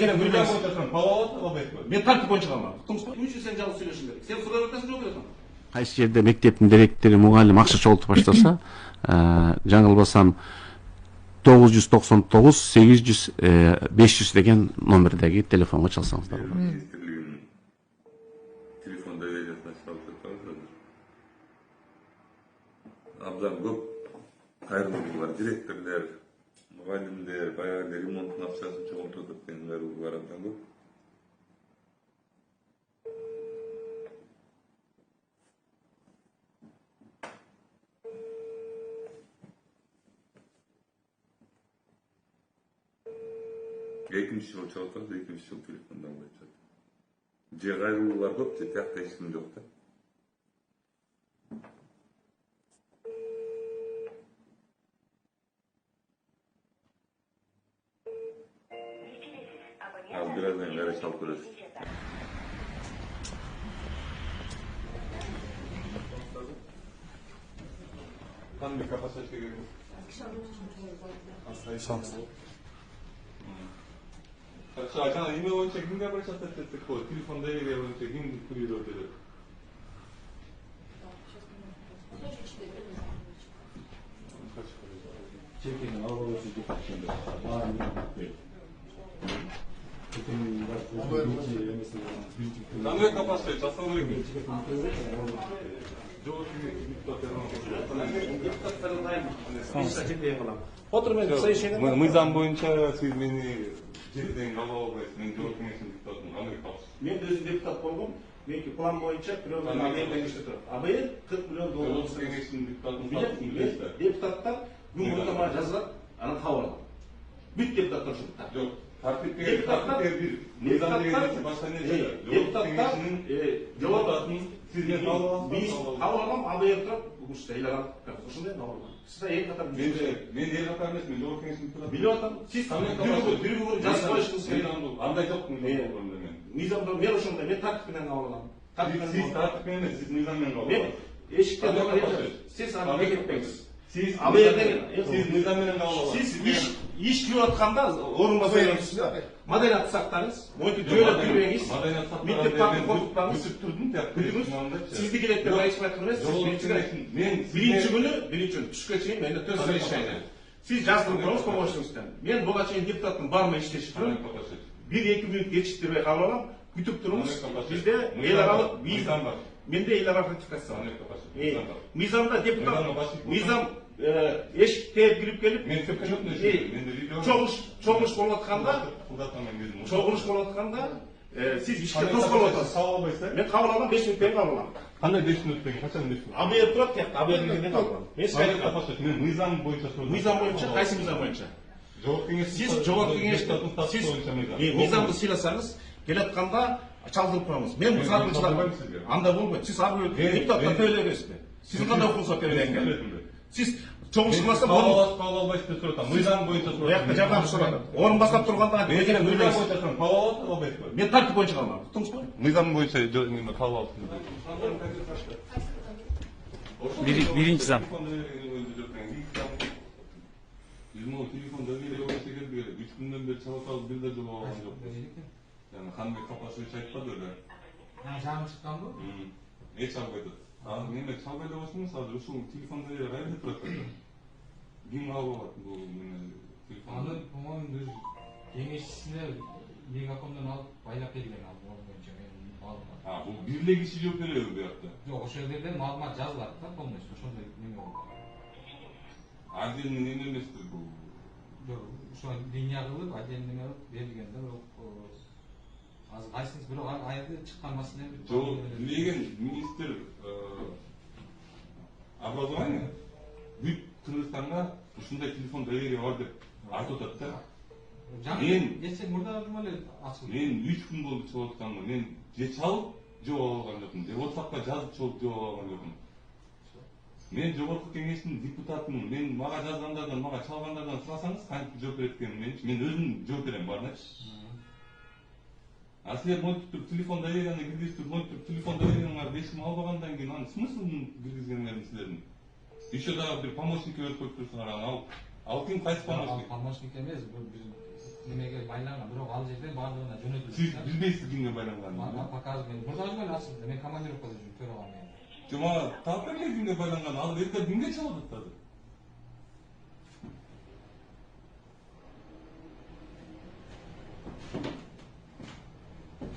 Мекене мыйзам боюнча палау албайт. Мен тартип боюнча калмам. Уктуңузбу? Эмне үчүн сен жалгыз сүйлөшүң керек? Сен сурап атасың, жооп бересиң. Кайсы жерде мектептин директори мугалим акча чогултуп баштаса, жаңылбасам 999 800 500 деген номердеги телефонго чалсаңыздар болот. Телефон довериясына чалып жатабыз. Абдан көп кайрылуулар, директорлор, мугалимдер, баягы ремонттун акчасын чогултуп аткандар бар абдан көп. Экинчи жыл чогултабыз, экинчи жыл телефондан боюнча. Же кайрылуулар көп, же тиякта эч ким жок да. Ал бираздан кайра чалып көрөсүз. Кандай капаситет керек? Жаңа эме боюнча кимге обращаться еттик? Телефон доверия боюнча ким курьер өтөдү? Чекинин албагычы департаменти. Кандай капаситет жасау керек? Отырмен совещание. Мыйзам боюнча сиз мени жерден кабыл албайсыз. Мен жооп кеңешинин депутатымын. Кандай капаситет? Мен өзүм депутат болгом. Меники план боюнча бирөөдөн Америкадан иштеп турат. АБР 40 миллион доллар. Жооп кеңешинин депутатымын. Депутаттар күн бойы мага жазылат, анан кабыл алам. Бүт депутаттар ушунда. Жок. Депутаттар бир. Мыйзам деген башка нерсе. Депутаттар Депутатын сизден кабыл аласыз. Биз кабыл алам, АБР турат, ушунда эйларат. Ушундай кабыл алам. Сиз эң катар мен эл катар эмес, мен жооп кеңешинин депутатымын. билип атам. Сиз дүрүгү жазып коюшуңуз керек. Андай жок мыйзам. Мыйзамда мен ошондой, мен тартип менен кабыл алам. Сиз тартип менен эмес, сиз мыйзам менен кабыл аласыз. Эшиктен сиз аны кетпеңиз. Сиз мыйзам менен кабыл аласыз. Сиз иш кылып атканда орун басасыз. Маданият сактаңыз, мойтуп жөөлөп жүрбөңүз. Мектеп тартып коркутпаңыз. Турдум тияп. Сизди келет деп айтып атпаймыз. Мен биринчи күнү түшкө чейин менде төз совещание. Сиз жаздырып коюңуз помощниктен. Мен буга чейин депутаттын барына иштешип жүрөм. 1-2 мүнөт кечиктирбей кабыл алам. Күтүп туруңуз. Бизде эл аралык мыйзам бар. Менде эл аралык ратификация бар. Мыйзамда депутат мыйзам эшик тээп кирип келип, мен көп жок. чогулуш болуп атканда, сиз ишке тоскоолуп атасыз. Кабыл албайсыз. Мен кабыл алам, 5 мүнөттөн кабыл алам. Кандай 5 мүнөттөн, качан 5 мүнөт? АБР турат, тияк АБР менен кабыл алам. Мен мыйзам боюнча сөйлөп. Мыйзам боюнча, кайсы мыйзам боюнча? Жооп кеңеш. Сиз жооп кеңештин, сиз мыйзамды сыйласаңыз, келатканда чалдырып коебуз. Мен сарбычылар андай болбойт. Сиз ар бир депутаттар төлөбөйсүзбү? Сиздин кандай укугуңузга төлөгөнгө? Сиз чогулуш кылмаса кабыл албайсыз деп сурап атам. Мыйзам боюнча сурап. Буякта жардам сурап атам. Орун баштап турганда Мыйзам боюнча кабыл албайсызбы? Мен тартип боюнча кабыл алам. Уктуңузбу? Мыйзам боюнча кабыл алып. Биринчи зам. Телефон доверия боюнча келди. 3 күндөн бери чалып алып бир да жооп алган жокпуз. Yani Hanbek Kapası'yı çayıtladı öyle. Ha, canım çıkan bu? Ne çalgıydı? Abi ne çalgıydı olsun sadece şu telefonda ya gayet bırakıldı. Kim aldı bu telefonu? Anı umarım düz genişçisine Megakom'dan alıp baylap edilen aldı. Onu önce benim malumat. Ha bu birle kişi yok öyle bu yaptı. Yok o şeylerden malumat yazdılar da konmuş. Şunda ne oldu? Adil'in ne mesleği bu? Yok şu an dünya kılıp Adil'in ne verilgende yok. Az kaysınız bir ayda çıkarmasına bir... Çok bilgen minister образование büyük Kırgızistan'da şunda telefon doверия var dep айтып атат да. Men geçen burada öyle açıldı. Men 3 gün boldu çalıptanmı. Men je çalıp жооп алган жокмун. WhatsApp'ка жазып чалып жооп алган жокмун. Men жогорку кеңештин депутатымын. Men мага жазгандардан, мага чалгандардан сурасаңыз, кантип жооп берет экенин мен өзүм жооп берем барначы. А силер монтип телефон доверияны киргизип, монтип телефон доверияңар 5 ким албагандан кийин анын смыслын киргизгендерин силердин. Еще дагы бир помощник өзүп коюп турсуңар, ал ким кайсы помощник? Помощник эмес, бул биз немеге байланган, бирок ал жерден бардыгы Siz bilmeysiz kimge baylanganын. Bana pakaz ben. Burada acaba nasıl? Ben komandirovkada жүрүп төрөгөн мен. Cuma tapırlar kimge baylanganын. Al erkek kimge çalıp atladı.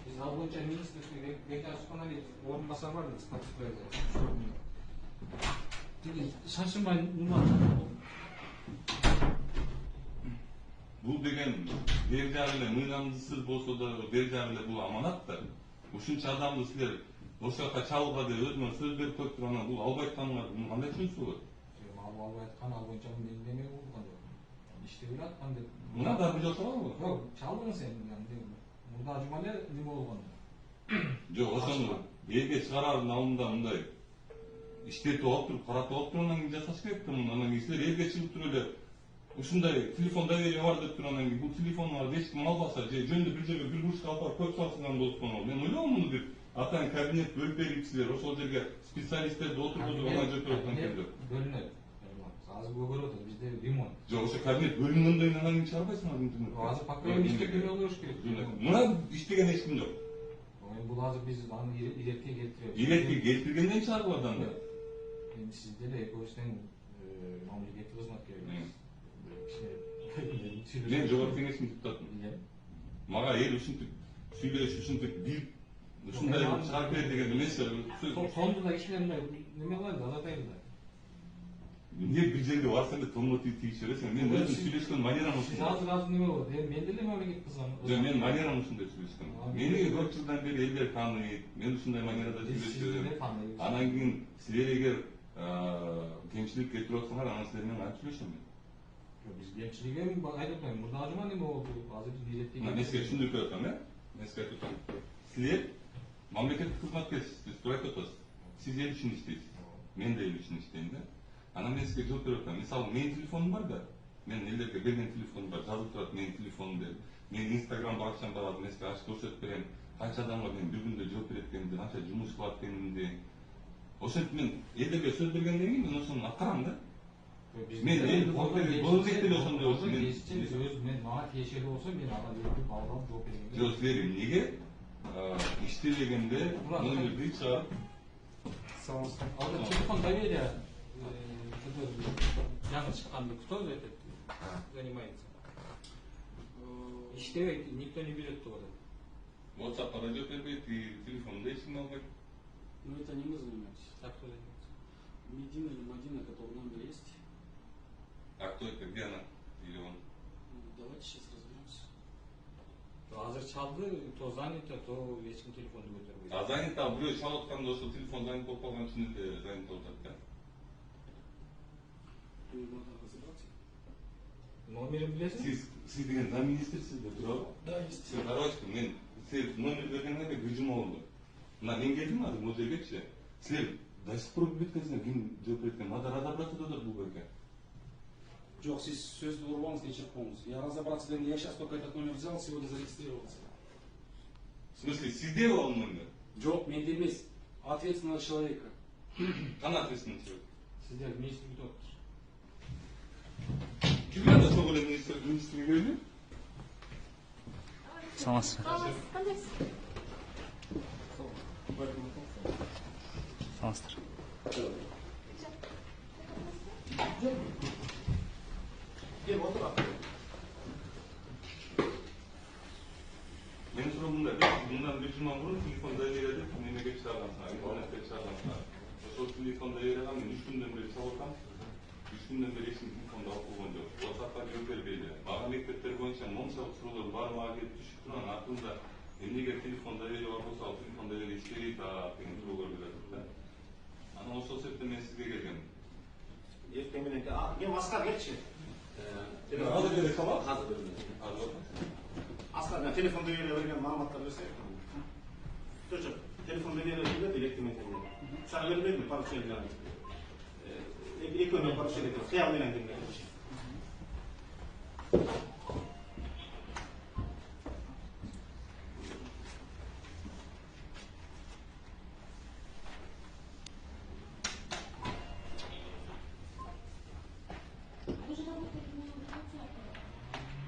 Biz al боюнча министрликте Бекер Суканали орун басар бар да, статистикада. Тиги шашынбай нума. Бул деген бер жагы мыйнамдысыз болсо да бер жагы бул аманат да. Ушунча адамды силер ошол жака чалууга деп өзүңөр сөз берип коюп турган бул албай атканыңар кандай түшүнүшү бар? Албай аткан ал боюнча мен неме болгон жок. Иштебей аткан деп. Мына да бир жолу салабы? Жок, чалдың сен. Мурда жумале неме болгон. Жок, ошону элге чыгарардын алдында мындай иштетип алып туруп, каратып алып туруп анан кийин жасаш керек да муну. Анан кийин силер элге чыгып туруп эле ушундай телефон доверие бар деп туруп анан кийин бул телефоңарды эч ким албаса же жөндө бир жерге бир курушка алып барып коюп салсаңар болсун. Мен ойлойм муну бир атайын кабинет бөлүп берипсиздер, ошол жерге специалисттерди отургузуп анан жүрүп аткан кезде. Бөлүнөт. Азыр көбөрүп атат, бизде ремонт. Жок, ошо кабинет бөлүнгөндөн кийин анан кийин чыгарбайсыңар интернетке. Азыр пока иштеп келе болуш керек. Мына иштеген эч ким жок. Бул азыр биз аны иретке келтиребиз. Иретке келтиргенден чыгаргыла да. Эми сизде эле экөөбүздүн мамлекеттик кызматкерибиз. Мен жогорку кеңештин депутатымын. Мага эл ушинтип сүйлөш, ушинтип бир ушундай чыгарып бер деген эмес. Сонду да ишленбей неме кылайын да, азатайын да. Эмне бир жерге барсаң да томно тийип бересиң. Мен өзүм сүйлөшкөн манерам ушундай. Азыр неме болот? Мен деле мамлекеттик кызмат. Жок, мен манерам ушундай сүйлөшкөн. Мени көп жылдан бери элдер тааныйт. Мен ушундай манерада сүйлөшөм. Анан кийин силер эгер кемчилик келтирип атсаңар, анан силер менен кантип сүйлөшөм мен? Биз кемчилик эми айтып атпайм. Мурда жума неме болду? Азыр биз иретке. Мен эске түшүндүрүп атам, эске айтып атам. Силер мамлекеттик кызматкерсиз, сиз туура айтып атасыз. Сиз эл үчүн иштейсиз. Мен да эл үчүн иштейм да. Анан мен сизге жооп берип атам. Мисалы, менин телефонум бар да. Мен элдерге берген телефонум бар, жазылып турат менин телефонум деп. Мен Instagram баракчам бар, мен сизге ачып көрсөтүп берем. Канча адамга мен бир күндө жооп берет экенимди, канча жумуш кылат экенимди. Ошентип мен элдерге сөз бергенден кийин мен ошону аткарам да. Мен эл болуп эле ошондой болсун. Мен мага тиешелүү болсо мен ага өтүп алып жооп берем. Жок, силер эмнеге иштебегенде номерди чыгарып Алда телефон доверия жаңы чыкканды кто этот занимается? Иштебейт, никто не берет туда. WhatsApp-ка да жооп бербейт, телефонду эч ким албайт. Ну это не мы занимаемся. Так кто занимается? Медина или Мадина, который номер есть. А кто это, где она? Или он? Ну, давайте сейчас разберемся. Азыр чалды, то занято, то эч ким телефонду көтөрбөйт. А занято, бирөө чалып атканда ошол телефон занят болуп калган үчүн эле занят болуп атат да. Разобраться? Номерин билесиз? Сиз деген замминистрсиз да, туурабы? Да, есть. Сиз карабачкы, мен силер номер бергенде бир жума болду. Мына мен келдим азыр могу жергечи. Силер до сих пор билбеткенсиңер ким жооп берет экен. Надо разобраться дедир бул жерге. Джок, сіз сөзді урваңыз, не черпаңыз. Я разобраться дегенде, я сейчас только этот номер взял, сегодня зарегистрировался. В смысле, сизде ал номер? Джок, менде емес, ответственного человека. Кандай ответственный человек? Сиздер министрликте отур. Кимге да сол эле министрге келди? Саламатсызбы? Саламатсыздар. Менин суроом мындай, мындан бир жума мурун телефон доверия деп немеге чыгаргансыңар, интернетке чыгаргансыңар. Ошол телефон доверияга мен 3 күндөн бери чалып атам. 3 күндөн бери эч ким телефонду алып койгон жок. WhatsApp'ка жооп бербейди. Мага мектептер боюнча моншалык суроолор баары мага келип түшүп турган артында эмнеге телефон доверия бар болсо, ал телефон доверия иштебейт деген суроолор келип атат да. Анан ошол себептен мен сизге келгем. Эртең менен мен Аскар келчи. Азыр деле калат? Азыр берем. Аскар мен телефон доверия берген маалыматтар берсек. Жок, телефон доверия берген электр менен. Сага бербейдим поручениялар. Экөө поручение деп кыял менен келген.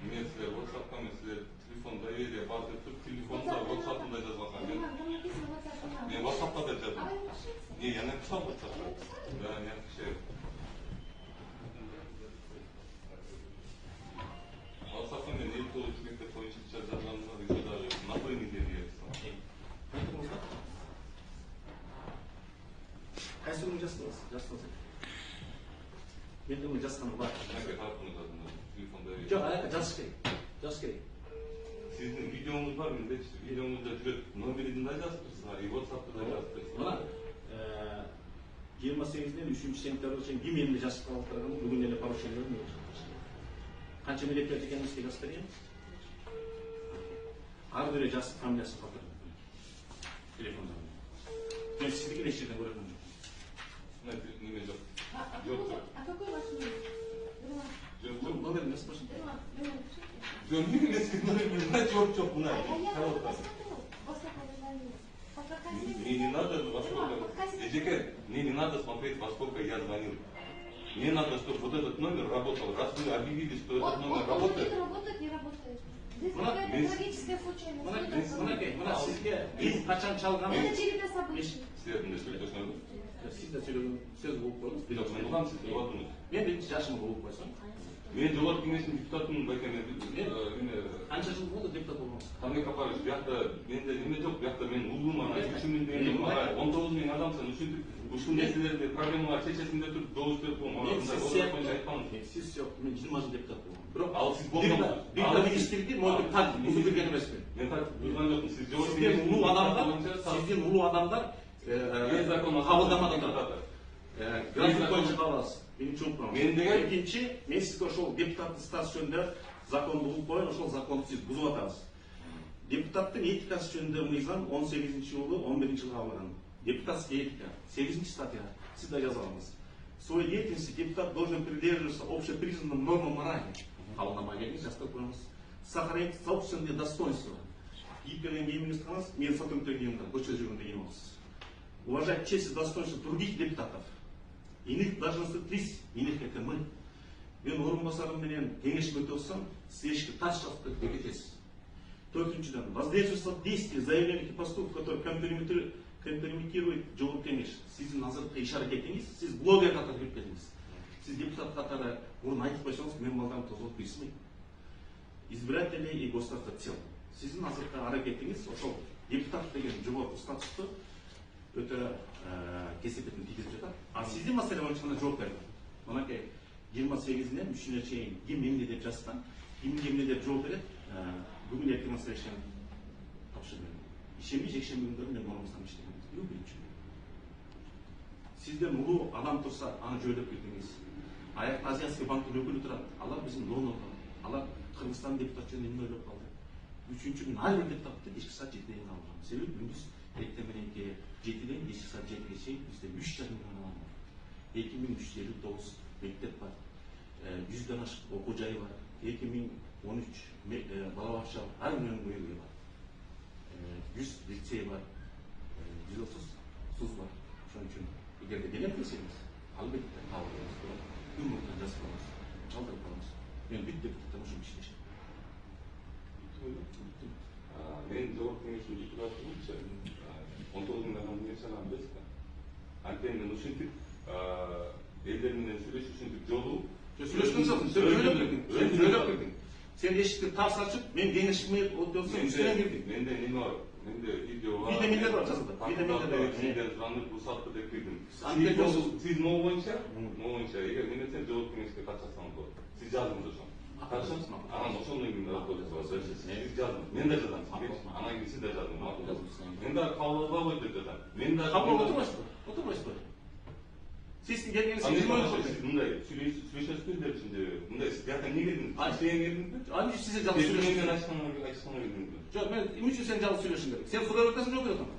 Мен силер WhatsApp'ка мен силер телефон доверия бар деп туруп телефон жазсаңыз. Мен де жазғаным бар. Nerede kalktınız adına? Telefonda. Жоқ, аяққа жазыш керек. Жазыш керек. Sizin videonuz var mı? İşte videonuzda жүрөт номерин да жазып тұрсыздар, и WhatsApp'ta да жазып тұрсыздар. Мына 28-ден 3 сентябрьге чейин ким эмне жазып калдырган, бүгүн эле поручение бердим. Канча милет берди экенибизди жазып берген. Ар бири жазып фамилиясын калтырды. Телефонда. Мен сиздики эч жерден көргөнүм жок. Неме жоқ. А какой ваш номер? Жоқ. Номерин жазып берсин. Жоқ, неме сіздің номеріңіз жоқ, мына. Мне не надо во сколько. Жеке, мне не надо смотреть, во сколько я звонил. Мне надо, чтобы вот этот номер работал. Раз вы объявили, что этот номер работает. Работает, не работает. Здесь какая-то трагическая случайность. Мына сизге биз качан чалган? Это череда событий. Сіздердің де сөйлесеңіз. Сиз да сөйлөгөн сөз болуп койдуңуз. Жоқ, мен ұғам, сіз болдыңыз. Мен биринчи жашымда болуп койсом. Мен жогорку кеңештин депутатымын, байкеме. Канча жыл болду депутат болгонуңуз? Хамик Апарович, биякта менде неме жок, биякта мен улуум ана үчүмүн деген 19 миң адамсың, ушул нерселерди проблемалар чечесинде туруп добуш берип Сиз жок, мен 20 жыл депутат болгом. Бирок ал сиз болдуңуз. бир министрликти могу так бузуп берген эмесмин. Мен так буйган жокмун. Сиз жогорку сиздин улуу адамдар кабылдамадыңдар. График боюнча кабыласыз. Биринчи унутпаңыз. Мен деген экинчи, мен сизге ошол депутаттык статус жөнүндө законду угуп коюн, ошол законду сиз бузуп атасыз. Депутаттын этикасы жөнүндө мыйзам 18-жылы 11-жылы кабылган. Депутатская этика, 8 статья. Сиз да жазалыңыз. В своей деятельности депутат должен придерживаться общепризнанным нормам морали. Кабылдамай келиңиз, жазып коюңуз. Сохранить собственное достоинство. Кийипкерден кийимиңизди караңыз, мен фотоңдө кийимдим, көчөдө жүргөндө кийип алыпсыз. Уважать честь и достоинство других депутатов. Иных должностей приз, иных это мы. Мен орынбасарым менен кеңешип өтө алсам, сиз эшикти таш жаап кетесиз. Төртүнчүдөн, воздействовать действия, заявления поступков, которые компрометируют жогорку кеңеш. Сиздин азыркы иш аракетиңиз, сиз блогер катары кирип келдиңиз. Сиз депутат катары мурун айтып койсоңуз, мен балдарым тозолуп кирсин. Избирателей и государства в целом. Сиздин азыркы аракетиңиз ошол депутат деген жогорку статусту өтө кесепетин тийгизип жатат. А сиздин маселе боюнча мына жооп бердим. Мынакей 28-ден 3-үнө чейин ким эмне деп жазган, ким эмне деп жооп берет. Бүгүн эртең совещание тапшырдым. Ишемби жекшемби күндөрү мен орунбасарым иштеген. Бирок биринчи. Сизден улуу адам турса, аны жөйлөп кетиңиз. Аякта Азиатский банктын өкүлү турат. Алар биздин донор. Алар Кыргызстан депутат жөнүндө эмне ойлоп калды. Үчүнчү күн ар бир депутатты кечки саат 7-ден алган. Себеби күндүз эртең мененки 7-ден кечки саат 7-ге чейин бизде 3,5 миллион адам бар. 2359 мектеп бар. 100ден ашык окуу жайы бар. 2013 балабакча ар биринин бөлүгү бар. 100 лицей бар. 130 суз бар. Ошон үчүн эгерде келем десеңиз, албетте кабыл алыңыз. Күн мурда жазып коюңуз. Чалдырып коюңуз. Мен бүт депутаттар ушул иштешем. Мен жогорку кеңештин депутатымын. 19 миң адам нерсени билесизби? Анткени мен ушинтип элдер менен сүйлөшүп ушинтип жолугуп Сөйлөшкөн жоқсың, сөйлөп кирдиң. Сен эшикти тарс ачып, мен кеңешиме отурсам, үстүнөн кирдиң. Менде неме бар? Менде видео бар. Видео бар жазылды. Видео бар. Сизден суранып рұқсатты деп кирдим. Анткени Сиз могу боюнча, эгер мен сен жогорку кеңешке катышсаңыз болот. Сиз жазыңыз ошону. Катышыңыз? Анан ошондон кийин сиз жазыңыз. Мен да жазам. Анан кийин сиз да жазыңыз. Мен да кабыл албайт деп жазам. Мен да кабыл отурбайсызбы? Сиздин келгениңиз сиз мындай сүйлөшөсүз деп мындай бияка эмне келдиңиз? Иштеген келдиңизби? Сиз жалгыз сүйлөшүңүз. Мен айтышканга келдиңизби? Жок, мен эмне үчүн сен жалгыз сүйлөшүң керек? Сен сурап атасың, жооп берет ана.